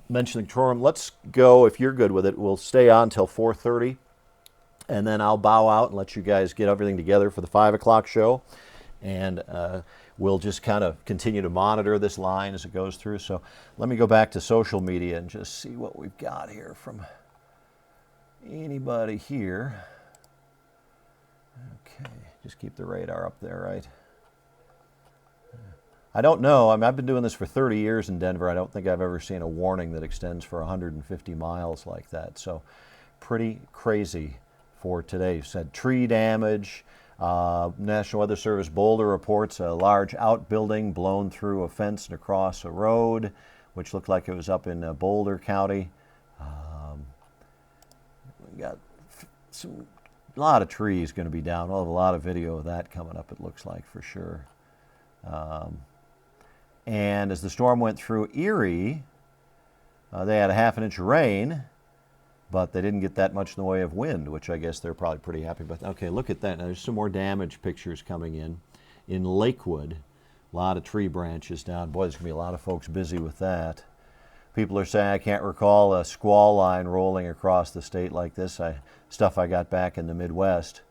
S1: mentioning the control room, let's go, if you're good with it, we'll stay on until 4:30. And then I'll bow out and let you guys get everything together for the 5 o'clock show. And we'll just kind of continue to monitor this line as it goes through. So let me go back to social media and just see what we've got here from anybody here. Okay, just keep the radar up there, right? I don't know. I mean, I've been doing this for 30 years in Denver. I don't think I've ever seen a warning that extends for 150 miles like that. So pretty crazy for today. Said tree damage. National Weather Service Boulder reports a large outbuilding blown through a fence and across a road, which looked like it was up in Boulder County. We got a lot of trees going to be down. We'll have a lot of video of that coming up, it looks like, for sure. And as the storm went through Erie, they had a half an inch of rain, but they didn't get that much in the way of wind, which I guess they're probably pretty happy about. Okay, look at that. Now, there's some more damage pictures coming in. In Lakewood, a lot of tree branches down. Boy, there's going to be a lot of folks busy with that. People are saying, I can't recall a squall line rolling across the state like this. Stuff I got back in the Midwest.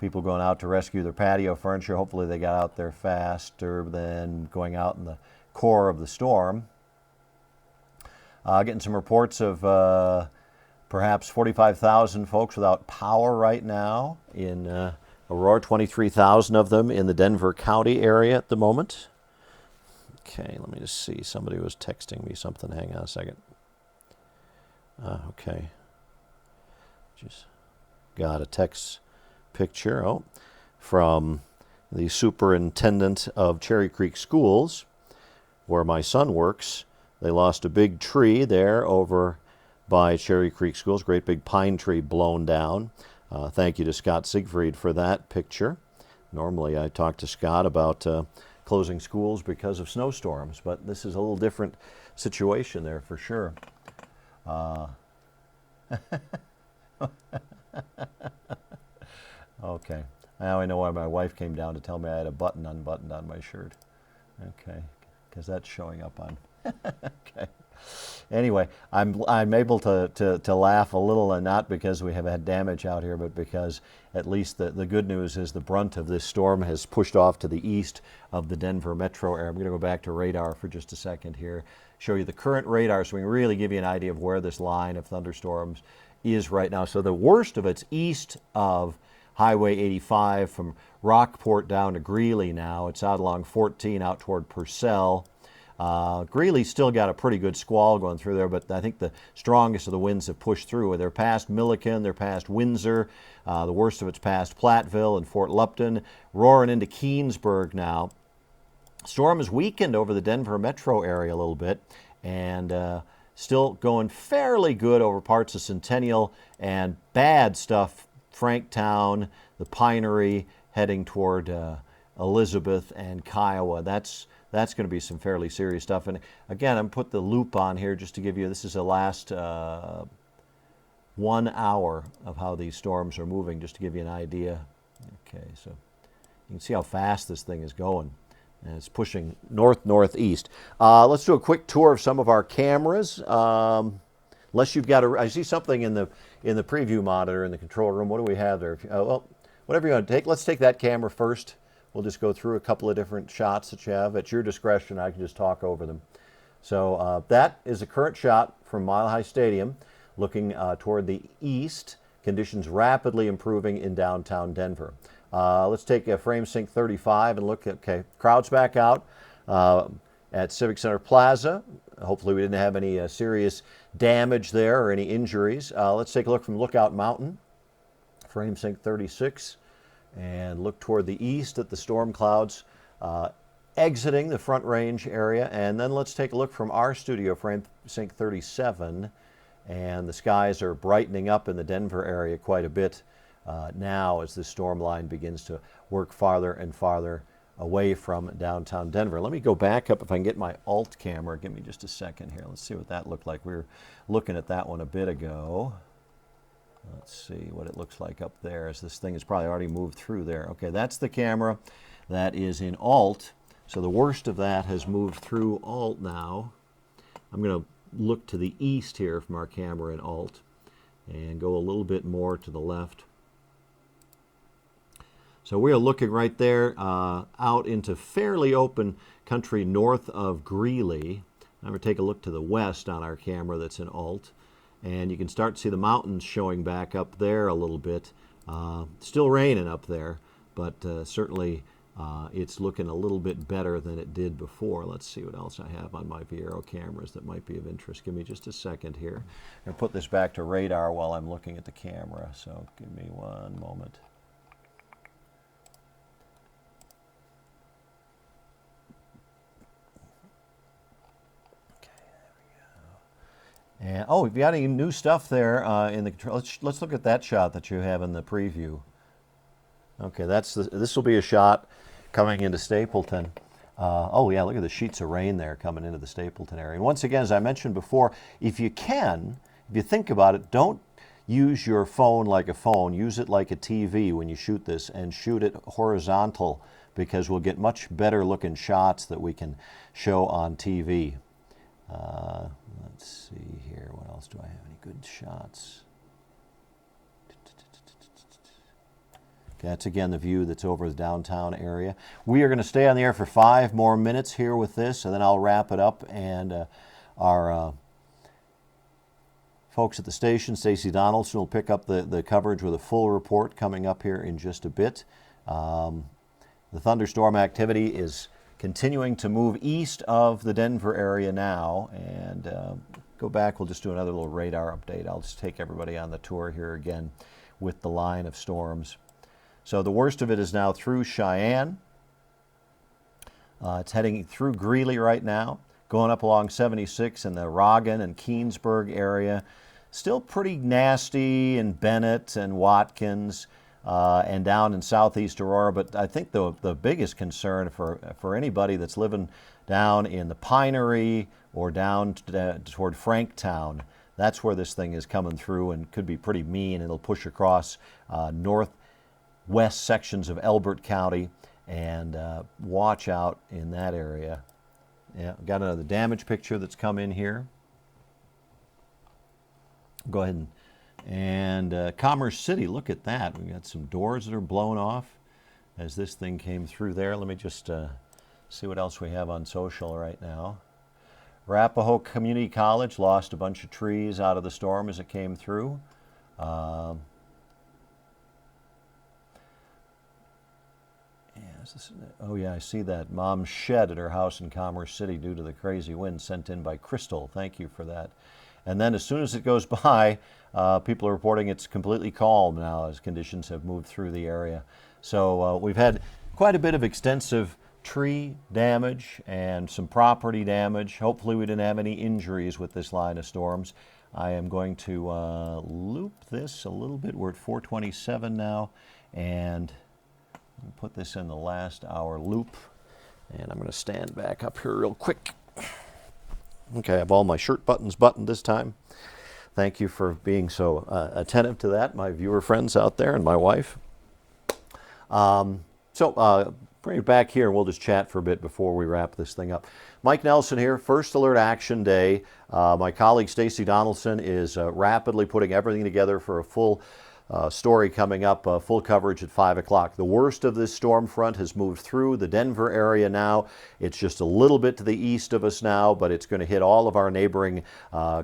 S1: People going out to rescue their patio furniture. Hopefully they got out there faster than going out in the core of the storm. Getting some reports of perhaps 45,000 folks without power right now in Aurora, 23,000 of them in the Denver County area at the moment. Okay, let me just see. Somebody was texting me something. Hang on a second. Okay. Just got a text picture from the superintendent of Cherry Creek Schools, where my son works. They lost a big tree there over by Cherry Creek Schools, great big pine tree blown down. Thank you to Scott Siegfried for that picture. Normally I talk to Scott about closing schools because of snowstorms, but this is a little different situation there for sure. Okay, now I know why my wife came down to tell me I had a button unbuttoned on my shirt. Okay, because that's showing up on. Okay. Anyway, I'm able to laugh a little, and not because we have had damage out here, but because at least the good news is the brunt of this storm has pushed off to the east of the Denver metro area. I'm going to go back to radar for just a second here, show you the current radar so we can really give you an idea of where this line of thunderstorms is right now. So the worst of it's east of Highway 85 from Rockport down to Greeley now. It's out along 14 out toward Purcell. Greeley's still got a pretty good squall going through there, but I think the strongest of the winds have pushed through. They're past Milliken, they're past Windsor, the worst of it's past Platteville and Fort Lupton, roaring into Keensburg now. Storm has weakened over the Denver metro area a little bit, and still going fairly good over parts of Centennial, and bad stuff, Franktown, the Pinery, heading toward Elizabeth and Kiowa. That's going to be some fairly serious stuff. And again, I'm put the loop on here just to give you, this is the last 1 hour of how these storms are moving, just to give you an idea. Okay, so You can see how fast this thing is going. And it's pushing north-northeast. Let's do a quick tour of some of our cameras. Unless you've got I see something in the preview monitor in the control room. What do we have there? Well, whatever you want to take. Let's take that camera first. We'll just go through a couple of different shots that you have. At your discretion, I can just talk over them. So that is a current shot from Mile High Stadium, looking toward the east. Conditions rapidly improving in downtown Denver. Let's take a frame sync 35 and look at, okay, crowds back out at Civic Center Plaza. Hopefully we didn't have any serious damage there or any injuries. Let's take a look from Lookout Mountain, frame sync 36, and look toward the east at the storm clouds exiting the Front Range area. And then let's take a look from our studio, frame sync 37, and the skies are brightening up in the Denver area quite a bit now as the storm line begins to work farther and farther away from downtown Denver. Let me go back up if I can get my alt camera. Give me just a second here. Let's see what that looked like. We were looking at that one a bit ago. Let's see what it looks like up there as this thing has probably already moved through there. Okay, that's the camera that is in alt. So the worst of that has moved through alt now. I'm going to look to the east here from our camera in alt and go a little bit more to the left. So we are looking right there out into fairly open country north of Greeley. I'm going to take a look to the west on our camera that's in alt. And you can start to see the mountains showing back up there a little bit. Still raining up there, but certainly it's looking a little bit better than it did before. Let's see what else I have on my Viero cameras that might be of interest. Give me just a second here. I'm going to put this back to radar while I'm looking at the camera, so give me one moment. And, oh, if you got any new stuff there in the control, let's look at that shot that you have in the preview. Okay, this will be a shot coming into Stapleton. Oh yeah, look at the sheets of rain there coming into the Stapleton area. And once again, as I mentioned before, if you think about it, don't use your phone like a phone. Use it like a TV when you shoot this, and shoot it horizontal, because we'll get much better looking shots that we can show on TV. Let's see here. What else do I have? Any good shots? Okay, that's again the view that's over the downtown area. We are going to stay on the air for 5 more minutes here with this, and then I'll wrap it up. And our folks at the station, Stacey Donaldson, will pick up the coverage with a full report coming up here in just a bit. The thunderstorm activity is continuing to move east of the Denver area now, and go back, we'll just do another little radar update. I'll just take everybody on the tour here again with the line of storms. So the worst of it is now through Cheyenne. It's heading through Greeley right now, going up along 76 in the Rogan and Keensburg area. Still pretty nasty in Bennett and Watkins, and down in southeast Aurora, but I think the biggest concern for anybody that's living down in the Pinery or down toward Franktown, that's where this thing is coming through and could be pretty mean. It'll push across northwest sections of Elbert County, and watch out in that area. Yeah, got another damage picture that's come in here. Go ahead and Commerce City, look at that. We got some doors that are blown off as this thing came through there. Let me just see what else we have on social right now. Arapahoe Community College lost a bunch of trees out of the storm as it came through. Oh yeah, I see that. Mom's shed at her house in Commerce City due to the crazy wind sent in by Crystal. Thank you for that. And then as soon as it goes by, people are reporting it's completely calm now as conditions have moved through the area. So we've had quite a bit of extensive tree damage and some property damage. Hopefully we didn't have any injuries with this line of storms. I am going to loop this a little bit. We're at 427 now, and put this in the last hour loop. And I'm going to stand back up here real quick. Okay, I have all my shirt buttons buttoned this time. Thank you for being so attentive to that, my viewer friends out there and my wife. So So bring it back here and we'll just chat for a bit before we wrap this thing up. Mike Nelson here, First Alert Action Day. My colleague Stacy Donaldson is rapidly putting everything together for a full story coming up, full coverage at 5 o'clock. The worst of this storm front has moved through the Denver area now. It's just a little bit to the east of us now, but it's going to hit all of our neighboring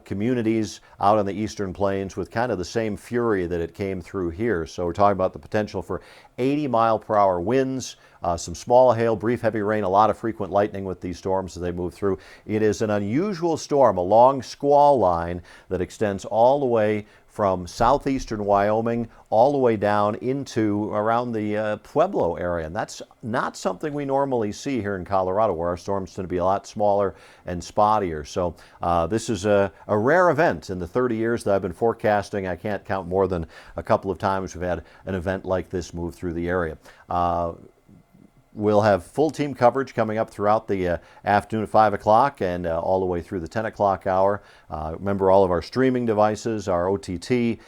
S1: communities out on the eastern plains with kind of the same fury that it came through here. So we're talking about the potential for 80-mile-per-hour winds, some small hail, brief heavy rain, a lot of frequent lightning with these storms as they move through. It is an unusual storm, a long squall line that extends all the way from southeastern Wyoming all the way down into around the Pueblo area. And that's not something we normally see here in Colorado, where our storms tend to be a lot smaller and spottier. So this is a rare event in the 30 years that I've been forecasting. I can't count more than a couple of times we've had an event like this move through the area. We'll have full team coverage coming up throughout the afternoon at 5 o'clock and all the way through the 10 o'clock hour. Remember all of our streaming devices, our OTT,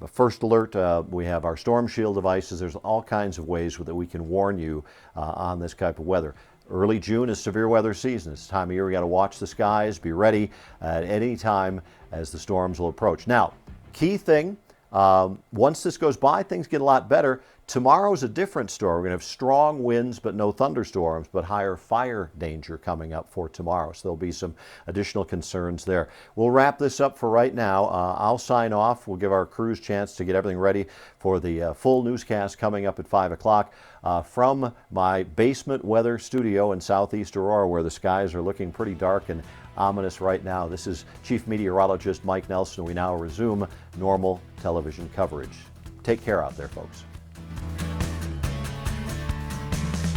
S1: First Alert, we have our Storm Shield devices. There's all kinds of ways that we can warn you on this type of weather. Early June is severe weather season. It's the time of year we got to watch the skies, be ready at any time as the storms will approach. Now, key thing, once this goes by, things get a lot better. Tomorrow's a different story. We're going to have strong winds, but no thunderstorms, but higher fire danger coming up for tomorrow. So there'll be some additional concerns there. We'll wrap this up for right now. I'll sign off. We'll give our crews a chance to get everything ready for the full newscast coming up at 5 o'clock from my basement weather studio in southeast Aurora, where the skies are looking pretty dark and ominous right now. This is Chief Meteorologist Mike Nelson. We now resume normal television coverage. Take care out there, folks.